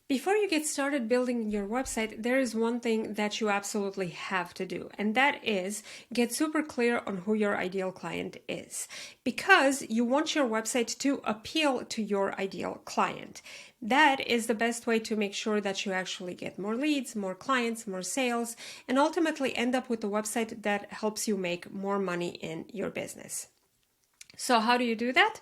Before you get started building your website, there is one thing that you absolutely have to do, and that is get super clear on who your ideal client is, because you want your website to appeal to your ideal client. That is the best way to make sure that you actually get more leads, more clients, more sales, and ultimately end up with a website that helps you make more money in your business. So how do you do that?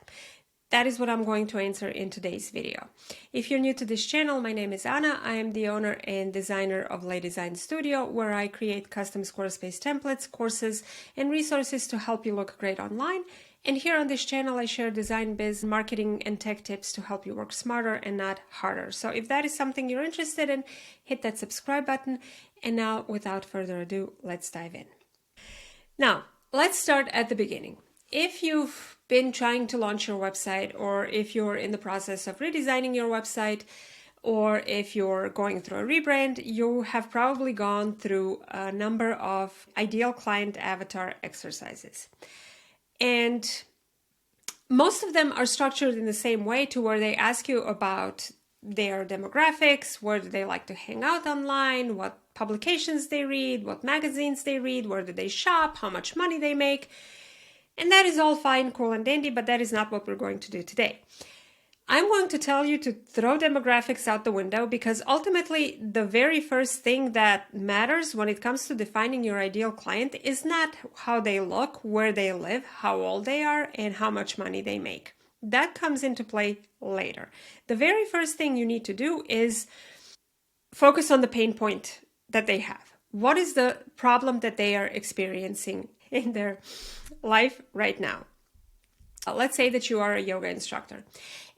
That is what I'm going to answer in today's video. If you're new to this channel, my name is Ana. I am the owner and designer of Lea Design Studio, where I create custom Squarespace templates, courses, and resources to help you look great online. And here on this channel, I share design, biz, marketing, and tech tips to help you work smarter and not harder. So if that is something you're interested in, hit that subscribe button. And now, without further ado, let's dive in. Now, let's start at the beginning. If you've been trying to launch your website, or if you're in the process of redesigning your website, or if you're going through a rebrand, you have probably gone through a number of ideal client avatar exercises. And most of them are structured in the same way, to where they ask you about their demographics, where do they like to hang out online, what publications they read, what magazines they read, where do they shop, how much money they make. And that is all fine, cool, and dandy, but that is not what we're going to do today. I'm going to tell you to throw demographics out the window, because ultimately the very first thing that matters when it comes to defining your ideal client is not how they look, where they live, how old they are, and how much money they make. That comes into play later. The very first thing you need to do is focus on the pain point that they have. What is the problem that they are experiencing in their life right now? Let's say that you are a yoga instructor,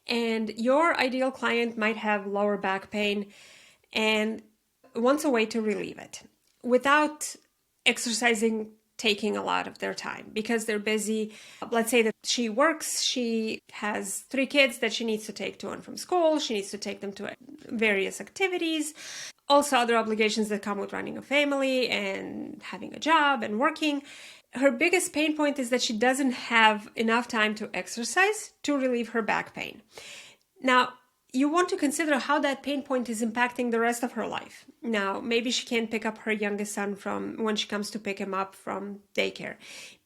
and your ideal client might have lower back pain and wants a way to relieve it without exercising taking a lot of their time, because they're busy. Let's say that she works, she has 3 kids that she needs to take to and from school, she needs to take them to various activities, also other obligations that come with running a family and having a job and working. Her biggest pain point is that she doesn't have enough time to exercise to relieve her back pain. Now, you want to consider how that pain point is impacting the rest of her life. Now, maybe she can't pick up her youngest son from when she comes to pick him up from daycare.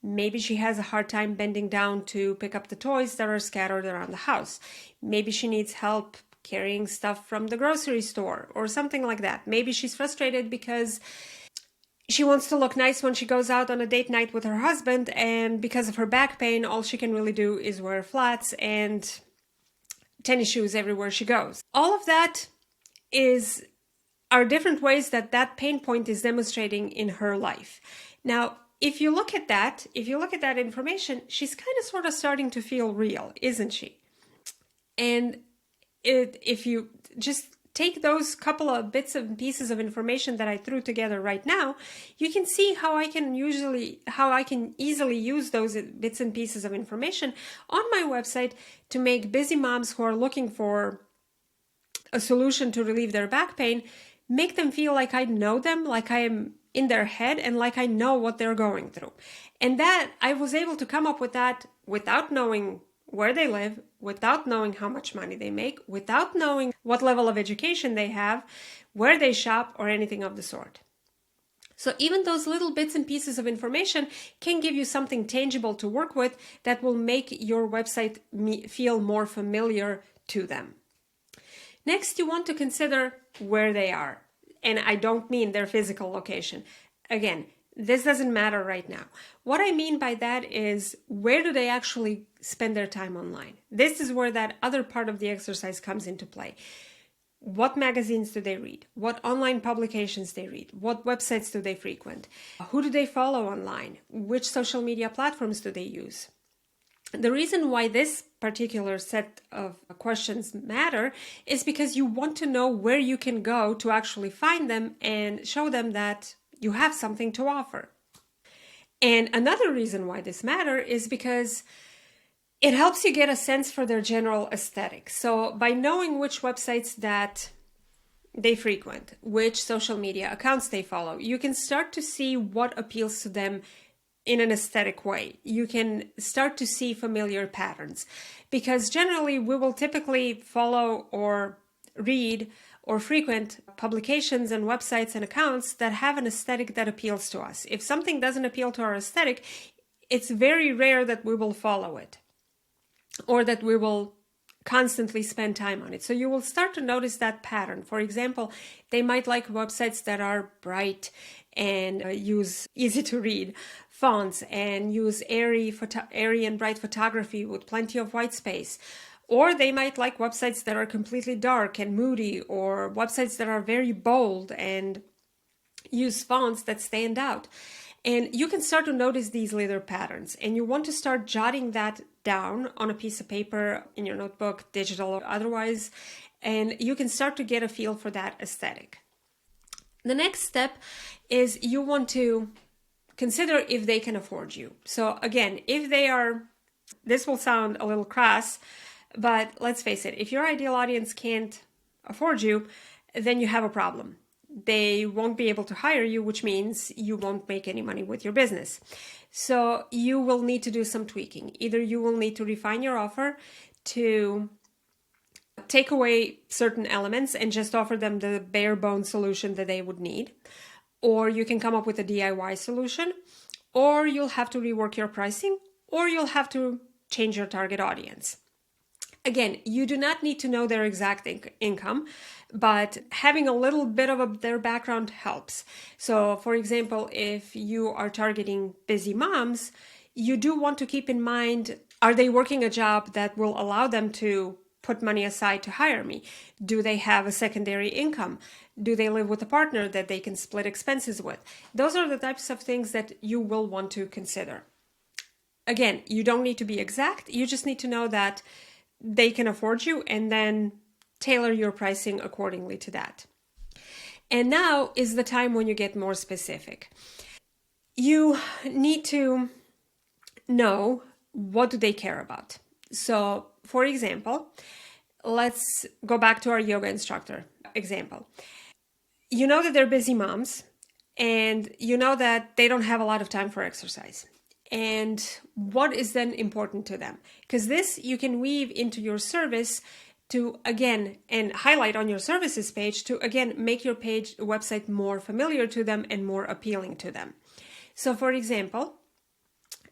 Maybe she has a hard time bending down to pick up the toys that are scattered around the house. Maybe she needs help carrying stuff from the grocery store or something like that. Maybe she's frustrated because she wants to look nice when she goes out on a date night with her husband, and because of her back pain, all she can really do is wear flats and tennis shoes everywhere she goes. All of that are different ways that that pain point is demonstrating in her life. Now, if you look at that information, she's kind of sort of starting to feel real, isn't she? And if you just take those couple of bits and pieces of information that I threw together right now, you can see how I can easily use those bits and pieces of information on my website to make busy moms who are looking for a solution to relieve their back pain, make them feel like I know them, like I am in their head, and like I know what they're going through. And that I was able to come up with that without knowing where they live, without knowing how much money they make, without knowing what level of education they have, where they shop, or anything of the sort. So even those little bits and pieces of information can give you something tangible to work with that will make your website feel more familiar to them. Next, you want to consider where they are. And I don't mean their physical location. Again, this doesn't matter right now. What I mean by that is, where do they actually spend their time online? This is where that other part of the exercise comes into play. What magazines do they read? What online publications they read? What websites do they frequent? Who do they follow online? Which social media platforms do they use? The reason why this particular set of questions matter is because you want to know where you can go to actually find them and show them that you have something to offer. And another reason why this matters is because it helps you get a sense for their general aesthetic. So by knowing which websites that they frequent, which social media accounts they follow, you can start to see what appeals to them in an aesthetic way. You can start to see familiar patterns, because generally we will typically follow or read or frequent publications and websites and accounts that have an aesthetic that appeals to us. If something doesn't appeal to our aesthetic, it's very rare that we will follow it or that we will constantly spend time on it. So you will start to notice that pattern. For example, they might like websites that are bright and use easy to read fonts and use airy and bright photography with plenty of white space. Or they might like websites that are completely dark and moody, or websites that are very bold and use fonts that stand out. And you can start to notice these little patterns, and you want to start jotting that down on a piece of paper, in your notebook, digital or otherwise, and you can start to get a feel for that aesthetic. The next step is you want to consider if they can afford you. So again, if they are, this will sound a little crass, but let's face it, if your ideal audience can't afford you, then you have a problem. They won't be able to hire you, which means you won't make any money with your business. So you will need to do some tweaking. Either you will need to refine your offer to take away certain elements and just offer them the bare bones solution that they would need, or you can come up with a DIY solution, or you'll have to rework your pricing, or you'll have to change your target audience. Again, you do not need to know their exact income, but having a little bit of their background helps. So, for example, if you are targeting busy moms, you do want to keep in mind, are they working a job that will allow them to put money aside to hire me? Do they have a secondary income? Do they live with a partner that they can split expenses with? Those are the types of things that you will want to consider. Again, you don't need to be exact. You just need to know that they can afford you, and then tailor your pricing accordingly to that. And now is the time when you get more specific. You need to know, what do they care about? So, for example, let's go back to our yoga instructor example. You know that they're busy moms, and you know that they don't have a lot of time for exercise. And what is then important to them? Because this you can weave into your service to, again, and highlight on your services page to, again, make your website more familiar to them and more appealing to them. So, for example,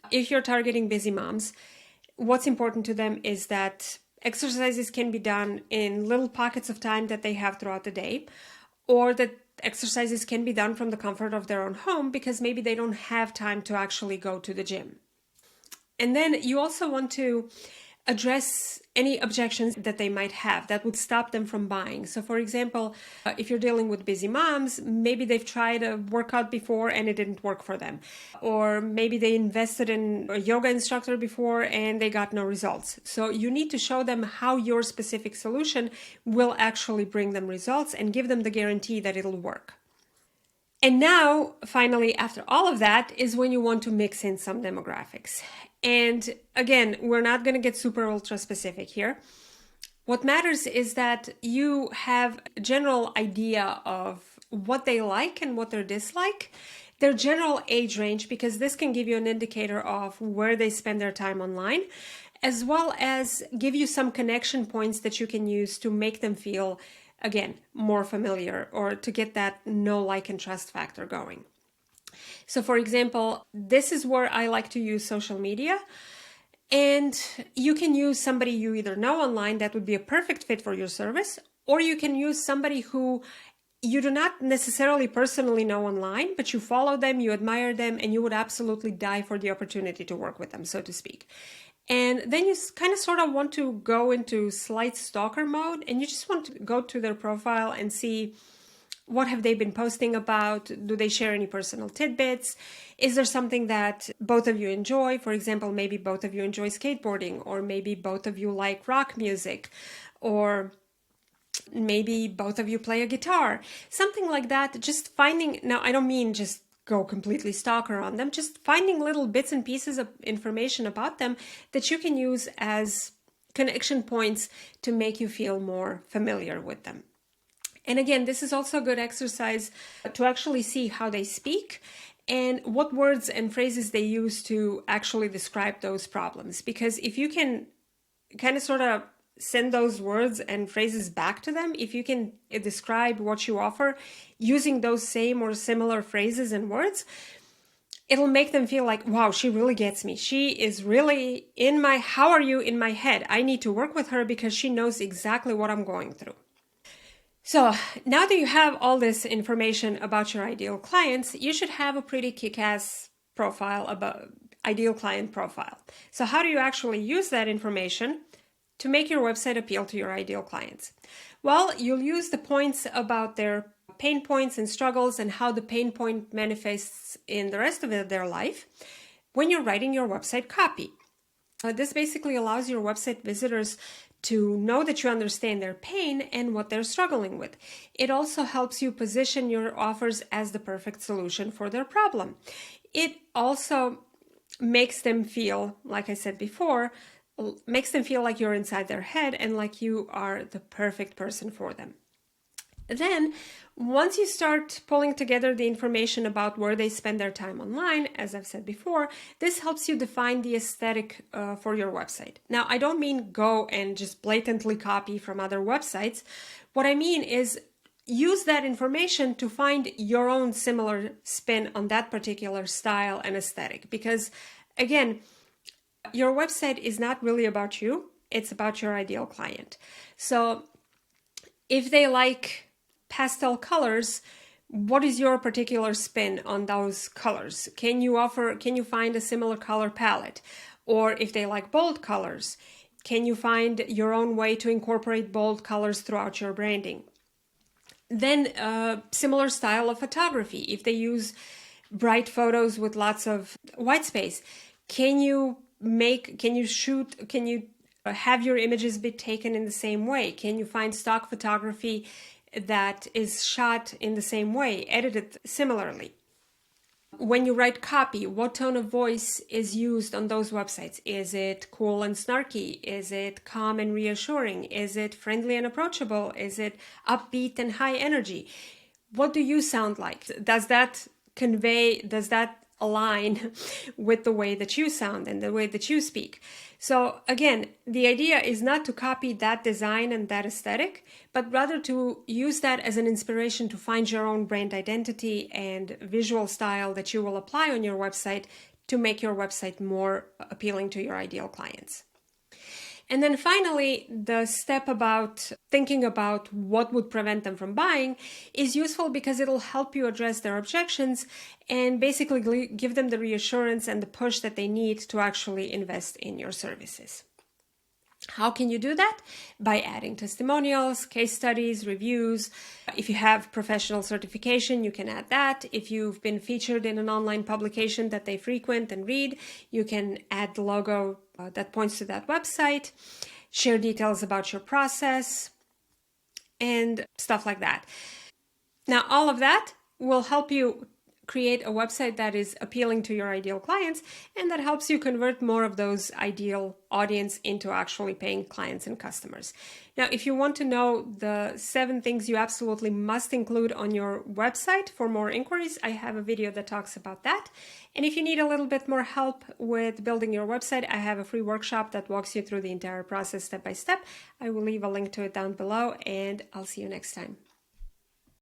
if you're targeting busy moms, what's important to them is that exercises can be done in little pockets of time that they have throughout the day, or that exercises can be done from the comfort of their own home because maybe they don't have time to actually go to the gym. And then you also want to address any objections that they might have that would stop them from buying. So for example, if you're dealing with busy moms, maybe they've tried a workout before and it didn't work for them. Or maybe they invested in a yoga instructor before and they got no results. So you need to show them how your specific solution will actually bring them results and give them the guarantee that it'll work. And now, finally, after all of that is when you want to mix in some demographics. And again, we're not going to get super ultra specific here. What matters is that you have a general idea of what they like and what they dislike, their general age range, because this can give you an indicator of where they spend their time online, as well as give you some connection points that you can use to make them feel, again, more familiar, or to get that know, like, and trust factor going. So for example, this is where I like to use social media, and you can use somebody you either know online that would be a perfect fit for your service, or you can use somebody who you do not necessarily personally know online, but you follow them, you admire them, and you would absolutely die for the opportunity to work with them, so to speak. And then you kind of sort of want to go into slight stalker mode, and you just want to go to their profile and see, what have they been posting about? Do they share any personal tidbits? Is there something that both of you enjoy? For example, maybe both of you enjoy skateboarding, or maybe both of you like rock music, or maybe both of you play a guitar, something like that. Just finding, now I don't mean just go completely stalker on them, just finding little bits and pieces of information about them that you can use as connection points to make you feel more familiar with them. And again, this is also a good exercise to actually see how they speak and what words and phrases they use to actually describe those problems. Because if you can kind of sort of send those words and phrases back to them, if you can describe what you offer using those same or similar phrases and words, it'll make them feel like, wow, she really gets me. She is really in my, how are you in my head? I need to work with her because she knows exactly what I'm going through. So now that you have all this information about your ideal clients, you should have a pretty kick-ass profile about ideal client profile. So how do you actually use that information to make your website appeal to your ideal clients? Well, you'll use the points about their pain points and struggles and how the pain point manifests in the rest of their life when you're writing your website copy. This basically allows your website visitors to know that you understand their pain and what they're struggling with. It also helps you position your offers as the perfect solution for their problem. It also makes them feel, like I said before, makes them feel like you're inside their head and like you are the perfect person for them. Then, once you start pulling together the information about where they spend their time online, as I've said before, this helps you define the aesthetic for your website. Now, I don't mean go and just blatantly copy from other websites. What I mean is use that information to find your own similar spin on that particular style and aesthetic. Because, again, your website is not really about you, it's about your ideal client. So, if they like pastel colors, what is your particular spin on those colors? Can you find a similar color palette? Or if they like bold colors, can you find your own way to incorporate bold colors throughout your branding? Then similar style of photography. If they use bright photos with lots of white space, can you have your images be taken in the same way? Can you find stock photography that is shot in the same way, edited similarly? When you write copy, what tone of voice is used on those websites? Is it cool and snarky? Is it calm and reassuring? Is it friendly and approachable? Is it upbeat and high energy? What do you sound like? Does that align with the way that you sound and the way that you speak? So again, the idea is not to copy that design and that aesthetic, but rather to use that as an inspiration to find your own brand identity and visual style that you will apply on your website to make your website more appealing to your ideal clients. And then finally, the step about thinking about what would prevent them from buying is useful because it'll help you address their objections and basically give them the reassurance and the push that they need to actually invest in your services. How can you do that? By adding testimonials, case studies, reviews. If you have professional certification, you can add that. If you've been featured in an online publication that they frequent and read, you can add the logo that points to that website, share details about your process, and stuff like that. Now, all of that will help you create a website that is appealing to your ideal clients and that helps you convert more of those ideal audience into actually paying clients and customers. Now, if you want to know the 7 things you absolutely must include on your website for more inquiries, I have a video that talks about that. And if you need a little bit more help with building your website, I have a free workshop that walks you through the entire process step by step. I will leave a link to it down below, and I'll see you next time.